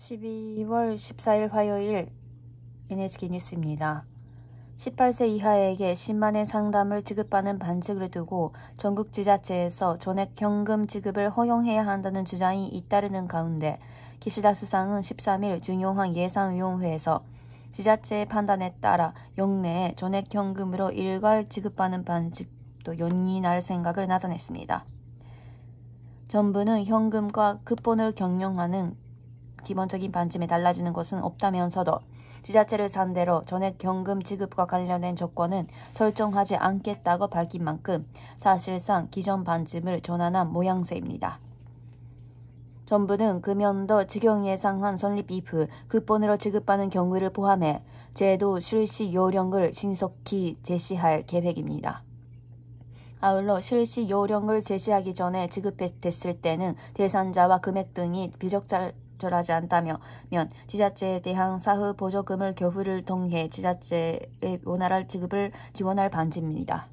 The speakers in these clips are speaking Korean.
12월 14일 화요일 NHK 뉴스입니다. 18세 이하에게 10만엔 상담을 지급하는 반칙을 두고 전국 지자체에서 전액 현금 지급을 허용해야 한다는 주장이 잇따르는 가운데 기시다 수상은 13일 중요한 예산위원회에서 지자체의 판단에 따라 영내에 전액 현금으로 일괄 지급하는 반칙도 연기할 생각을 나타냈습니다. 정부는 현금과 쿠폰을 경영하는 기본적인 방침에 달라지는 것은 없다면서도 지자체를 상대로 전액 현금 지급과 관련된 조건은 설정하지 않겠다고 밝힌 만큼 사실상 기존 방침을 전환한 모양새입니다. 정부는 금연도 직영 예상한 설립 이후 쿠폰으로 지급하는 경우를 포함해 제도 실시 요령을 신속히 제시할 계획입니다. 아울러 실시 요령을 제시하기 전에 지급됐을 때는 대상자와 금액 등이 비적절하지 않다면 지자체에 대한 사후 보조금을 교부를 통해 지자체의 원활한 지급을 지원할 방침입니다.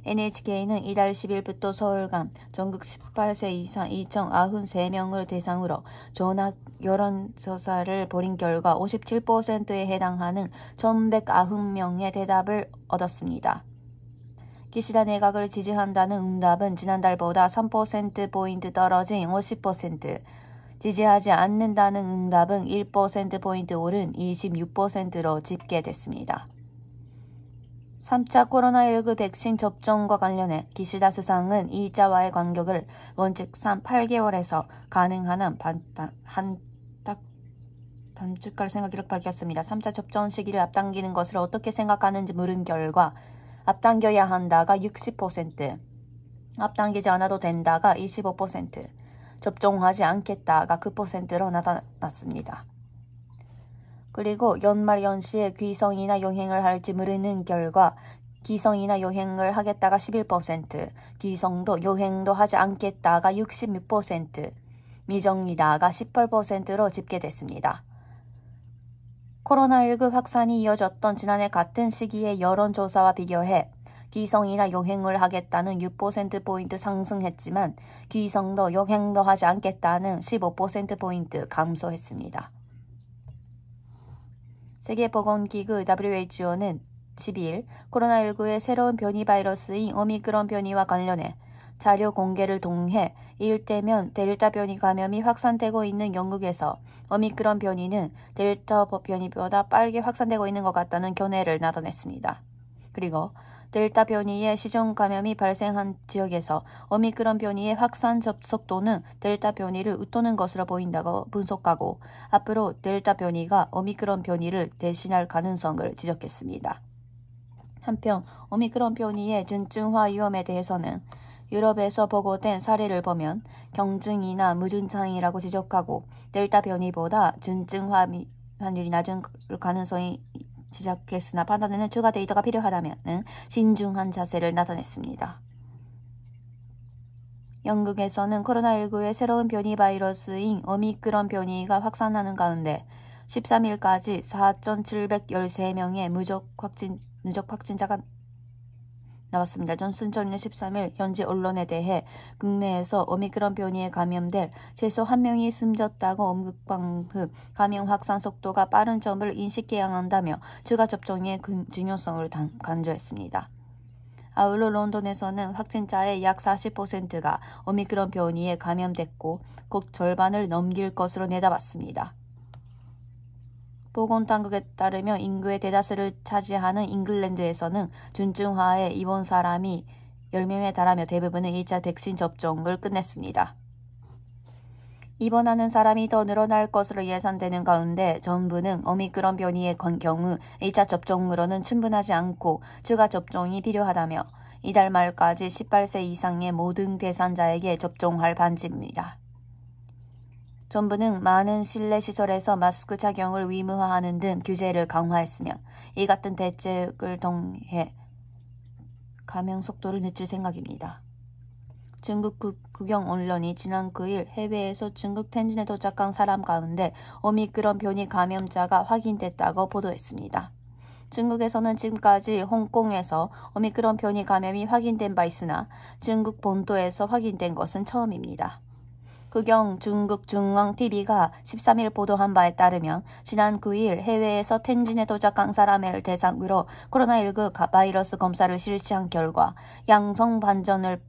NHK는 이달 10일부터 서울간 전국 18세 이상 2,093명을 대상으로 전화 여론조사를 벌인 결과 57%에 해당하는 1,190명의 대답을 얻었습니다. 기시다 내각을 지지한다는 응답은 지난달보다 3%포인트 떨어진 50%, 지지하지 않는다는 응답은 1%포인트 오른 26%로 집계됐습니다. 3차 코로나19 백신 접종과 관련해 기시다 수상은 2차와의 간격을 원칙상 8개월에서 가능한 한 단축할 생각이라고 밝혔습니다. 3차 접종 시기를 앞당기는 것을 어떻게 생각하는지 물은 결과 앞당겨야 한다가 60%, 앞당기지 않아도 된다가 25%, 접종하지 않겠다가 9%로 나타났습니다. 그리고 연말 연시에 귀성이나 여행을 할지 물은 결과 귀성이나 여행을 하겠다가 11%, 귀성도 여행도 하지 않겠다가 66%, 미정이다가 18%로 집계됐습니다. 코로나19 확산이 이어졌던 지난해 같은 시기의 여론조사와 비교해 귀성이나 여행을 하겠다는 6%포인트 상승했지만 귀성도 여행도 하지 않겠다는 15%포인트 감소했습니다. 세계보건기구 WHO는 12일 코로나19의 새로운 변이 바이러스인 오미크론 변이와 관련해 자료 공개를 통해 이를테면 델타 변이 감염이 확산되고 있는 영국에서 오미크론 변이는 델타 변이보다 빠르게 확산되고 있는 것 같다는 견해를 나타냈습니다. 그리고 델타 변이의 시중 감염이 발생한 지역에서 오미크론 변이의 확산 속도는 델타 변이를 웃도는 것으로 보인다고 분석하고 앞으로 델타 변이가 오미크론 변이를 대신할 가능성을 지적했습니다. 한편 오미크론 변이의 중증화 위험에 대해서는 유럽에서 보고된 사례를 보면 경증이나 무증상이라고 지적하고 델타 변이보다 중증화 환율이 낮은 가능성이 지적했으나 판단에는 추가 데이터가 필요하다면 신중한 자세를 나타냈습니다. 영국에서는 코로나19의 새로운 변이 바이러스인 오미크론 변이가 확산하는 가운데 13일까지 4,713명의 누적 확진자가 나왔습니다. 존슨존은 13일 현지 언론에 대해 국내에서 오미크론 변이에 감염될 최소 1명이 숨졌다고 언급한 후 감염 확산 속도가 빠른 점을 인식해야 한다며 추가 접종의 중요성을 강조했습니다. 아울러 런던에서는 확진자의 약 40%가 오미크론 변이에 감염됐고 곧 절반을 넘길 것으로 내다봤습니다. 보건당국에 따르면 인구의 대다수를 차지하는 잉글랜드에서는 중증화에 입원 사람이 10명에 달하며 대부분은 1차 백신 접종을 끝냈습니다. 입원하는 사람이 더 늘어날 것으로 예상되는 가운데 정부는 오미크론 변이의 경우 1차 접종으로는 충분하지 않고 추가 접종이 필요하다며 이달 말까지 18세 이상의 모든 대상자에게 접종할 방침입니다. 정부는 많은 실내 시설에서 마스크 착용을 의무화하는 등 규제를 강화했으며 이 같은 대책을 통해 감염 속도를 늦출 생각입니다. 중국 국영 언론이 지난 9일 해외에서 중국 텐진에 도착한 사람 가운데 오미크론 변이 감염자가 확인됐다고 보도했습니다. 중국에서는 지금까지 홍콩에서 오미크론 변이 감염이 확인된 바 있으나 중국 본토에서 확인된 것은 처음입니다. 국영 중국 중앙TV가 13일 보도한 바에 따르면 지난 9일 해외에서 텐진에 도착한 사람을 대상으로 코로나19 바이러스 검사를 실시한 결과 양성 반전을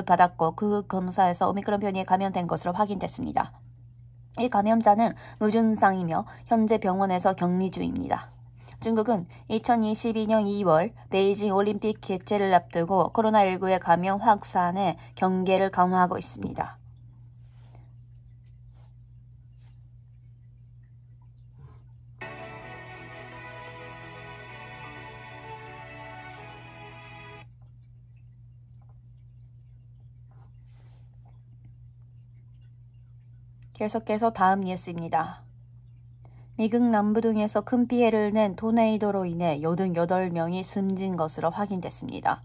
받았고 그 검사에서 오미크론 변이에 감염된 것으로 확인됐습니다. 이 감염자는 무증상이며 현재 병원에서 격리 중입니다. 중국은 2022년 2월 베이징 올림픽 개최를 앞두고 코로나19의 감염 확산에 경계를 강화하고 있습니다. 계속해서 다음 뉴스입니다. 미국 남부 등에서 큰 피해를 낸 토네이도로 인해 88명이 숨진 것으로 확인됐습니다.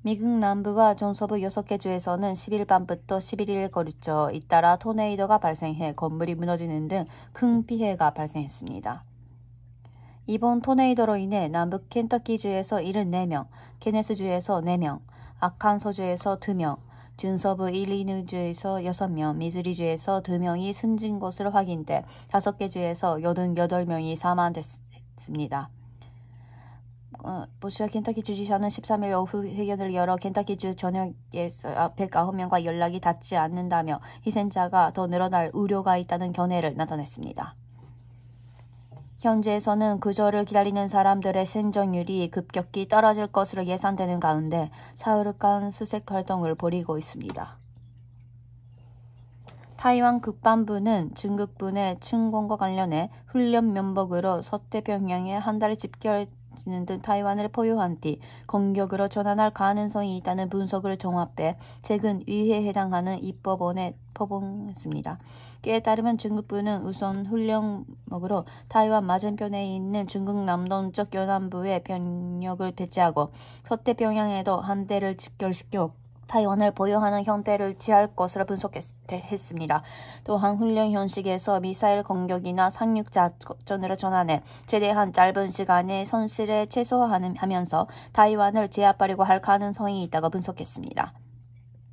미국 남부와中서부 6개 주에서는 10일 밤부터 11일 걸쳐 잇따라 토네이도가 발생해 건물이 무너지는 등 큰 피해가 발생했습니다. 이번 토네이도로 인해 남북 켄터키주에서 74명, 케네스주에서 4명, 아칸소주에서 2명, 중서부 일리노이주에서 6명, 미주리주에서 2명이 숨진 것으로 확인돼 5개 주에서 88명이 사망됐습니다. 부시와 켄터키 주지사는 13일 오후 회견을 열어 켄터키주 전역에서 109명과 연락이 닿지 않는다며 희생자가 더 늘어날 우려가 있다는 견해를 나타냈습니다. 현지에서는 구조를 기다리는 사람들의 생존율이 급격히 떨어질 것으로 예상되는 가운데 사흘간 수색 활동을 벌이고 있습니다. 타이완 국방부는 중국군의 침공과 관련해 훈련 면목으로 서태평양에 한 달에 집결지는 등 타이완을 포효한 뒤 공격으로 전환할 가능성이 있다는 분석을 종합해 최근 위해에 해당하는 입법원에 포봉했습니다. 그에 따르면 중국군은 우선 훈련목으로 타이완 맞은편에 있는 중국 남동쪽 연안부에 병력을 배치하고 서태평양에도 한 대를 집결시켜 타이완을 보유하는 형태를 취할 것으로 분석했습니다. 또한 훈련 형식에서 미사일 공격이나 상륙 작전으로 전환해 최대한 짧은 시간에 손실을 최소화하면서 타이완을 제압하려고 할 가능성이 있다고 분석했습니다.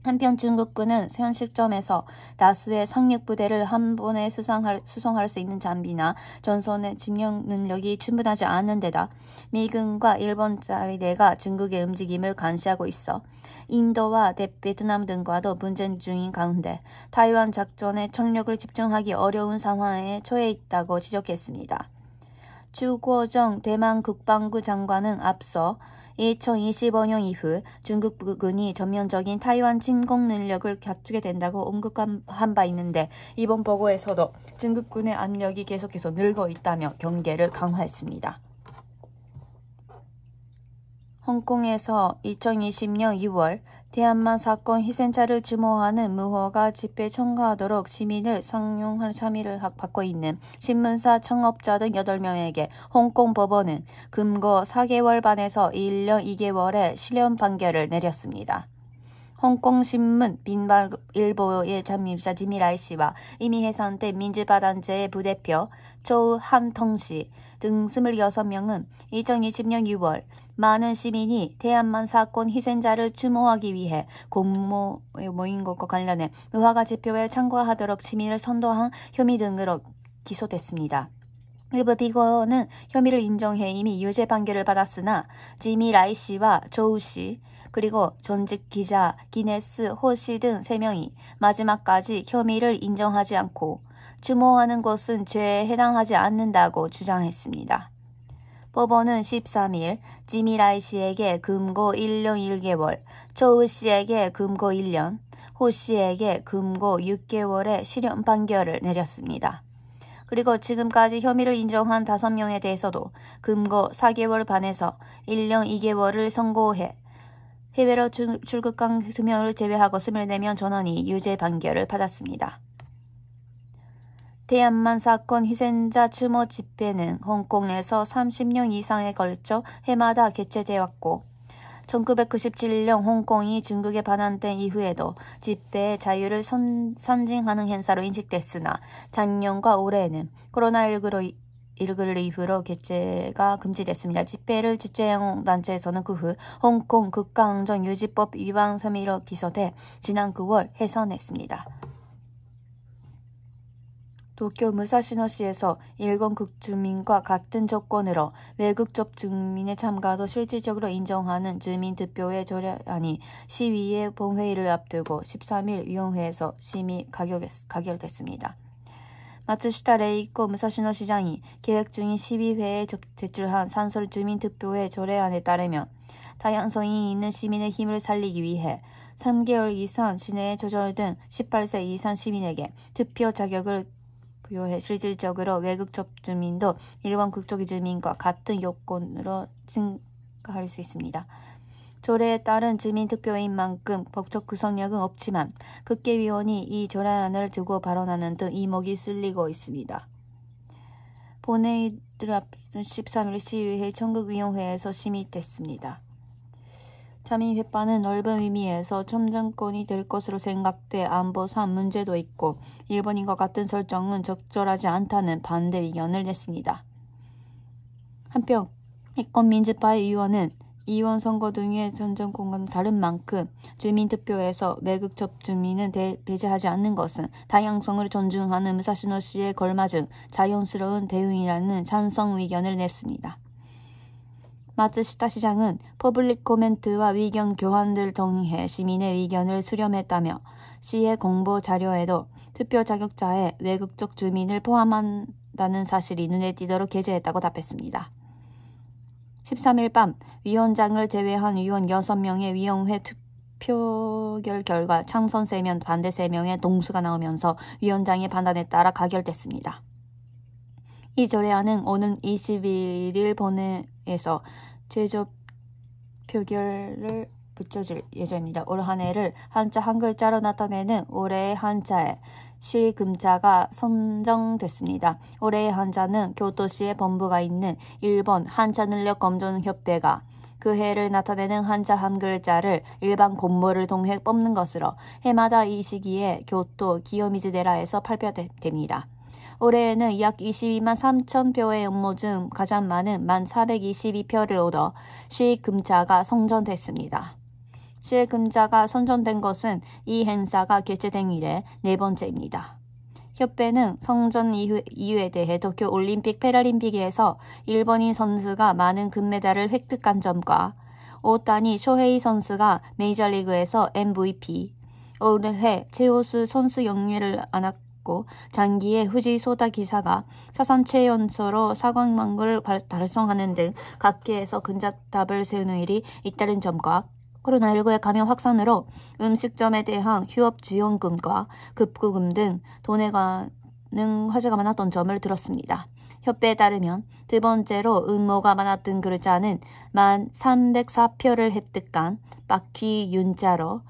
한편 중국군은 현 시점에서 다수의 상륙부대를 한 번에 수송할 수 있는 장비나 전선의 진영 능력이 충분하지 않은 데다 미군과 일본 자위대가 중국의 움직임을 감시하고 있어 인도와 베트남 등과도 분쟁 중인 가운데 타이완 작전에 전력을 집중하기 어려운 상황에 처해 있다고 지적했습니다. 주구어정 대만 국방부 장관은 앞서 2025년 이후 중국군이 전면적인 타이완 침공 능력을 갖추게 된다고 언급한 바 있는데 이번 보고에서도 중국군의 압력이 계속해서 늘고 있다며 경계를 강화했습니다. 홍콩에서 2020년 6월 대한만 사건 희생자를 추모하는 무허가 집회 참가하도록 시민을 상용할 참여를 받고 있는 신문사 창업자 등 8명에게 홍콩 법원은 금고 4개월 반에서 1년 2개월의 실형 판결을 내렸습니다. 홍콩신문 빈발일보의 잠입자 지미라이 씨와 이미 해산된 민주파단체의 부대표 조한통 씨 등 26명은 2020년 6월 많은 시민이 대한만 사건 희생자를 추모하기 위해 공모에 모인 것과 관련해 무허가 집회에 참가하도록 시민을 선동한 혐의 등으로 기소됐습니다. 일부 피고는 혐의를 인정해 이미 유죄 판결을 받았으나 지미라이 씨와 조우 씨 그리고 전직 기자 기네스 호 씨 등 3명이 마지막까지 혐의를 인정하지 않고 추모하는 것은 죄에 해당하지 않는다고 주장했습니다. 법원은 13일 지미라이 씨에게 금고 1년 1개월, 조우 씨에게 금고 1년, 호 씨에게 금고 6개월의 실형 판결을 내렸습니다. 그리고 지금까지 혐의를 인정한 5명에 대해서도 금고 4개월 반에서 1년 2개월을 선고해 해외로 출국한 2명을 제외하고 24명 전원이 유죄 판결을 받았습니다. 대한만 사건 희생자 추모 집회는 홍콩에서 30년 이상에 걸쳐 해마다 개최되어 왔고 1997년 홍콩이 중국에 반환된 이후에도 집회의 자유를 상징하는 행사로 인식됐으나 작년과 올해는 코로나19로 1일 이후로 개최가 금지됐습니다. 집회를 주최한 단체에서는 그 후 홍콩 국가안전유지법 위반 혐의로 기소돼 지난 9월 해산했습니다. 도쿄 무사시노시에서 일본 극주민과 같은 조건으로 외국적 주민의 참가도 실질적으로 인정하는 주민투표의 조례안이 시위의 본회의를 앞두고 13일 위원회에서 심의 가결됐습니다. 마츠시타 레이코 무사시노시장이 계획 중인 시위회에 제출한 산설 주민투표의 조례안에 따르면 다양성이 있는 시민의 힘을 살리기 위해 3개월 이상 시내에 조절된 18세 이상 시민에게 투표 자격을 부여해 실질적으로 외국적 주민도 일본 국적 주민과 같은 요건으로 증가할 수 있습니다. 조례에 따른 주민투표인 만큼 법적 구속력은 없지만 국회의원이 이 조례안을 두고 발언하는 등 이목이 쏠리고 있습니다. 본회의를 앞둔 13일 시위회 전국위원회에서 심의됐습니다. 자민회파는 넓은 의미에서 참정권이 될 것으로 생각돼 안보상 문제도 있고 일본인과 같은 설정은 적절하지 않다는 반대 의견을 냈습니다. 한편 인권민주파의 의원은 이원 선거 등의 선정권과는 다른 만큼 주민투표에서 외국적 주민은 배제하지 않는 것은 다양성을 존중하는 무사시노시에 걸맞은 자연스러운 대응이라는 찬성 의견을 냈습니다. 마츠시타 시장은 퍼블릭 코멘트와 의견 교환을 통해 시민의 의견을 수렴했다며 시의 공보 자료에도 투표 자격자에 외국적 주민을 포함한다는 사실이 눈에 띄도록 게재했다고 답했습니다. 13일 밤 위원장을 제외한 의원 6명의 위원회 투표결 결과 찬성 3명, 반대 3명의 동수가 나오면서 위원장의 판단에 따라 가결됐습니다. 이 조례안은 오는 21일 본회에서 최종 표결을 붙여질 예정입니다. 올 한 해를 한자 한 글자로 나타내는 올해의 한자에 실금자가 선정됐습니다. 올해의 한자는 교토시에 본부가 있는 일본 한자능력검정협회가 그 해를 나타내는 한자 한 글자를 일반 공모를 통해 뽑는 것으로 해마다 이 시기에 교토 기요미즈데라에서 발표됩니다. 올해에는 약 22만 3천 표의 응모 중 가장 많은 1,422표를 얻어 실금자가 선정됐습니다. 실금자가 선정된 것은 이 행사가 개최된 이래 4번째입니다. 협회는 선정 이유에 대해 도쿄 올림픽 패럴림픽에서 일본인 선수가 많은 금메달을 획득한 점과 오타니 쇼헤이 선수가 메이저리그에서 MVP, 올해 최우수 선수 영예를 안았고 장기의 후지소다 기사가 사상 최연소로 4강왕을 달성하는 등 각계에서 근접탑을 세우는 일이 있다는 점과 코로나19의 감염 확산으로 음식점에 대한 휴업 지원금과 급구금 등 돈에 관한 화제가 많았던 점을 들었습니다. 협회에 따르면 두 번째로 응모가 많았던 글자는 1,304표를 획득한 박휘윤자로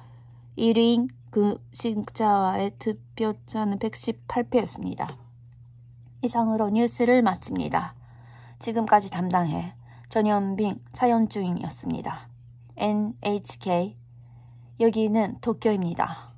1위인 그 신자와의 투표자는 118표였습니다. 이상으로 뉴스를 마칩니다. 지금까지 담당해 전현빈 차연중이었습니다. NHK 여기는 도쿄입니다.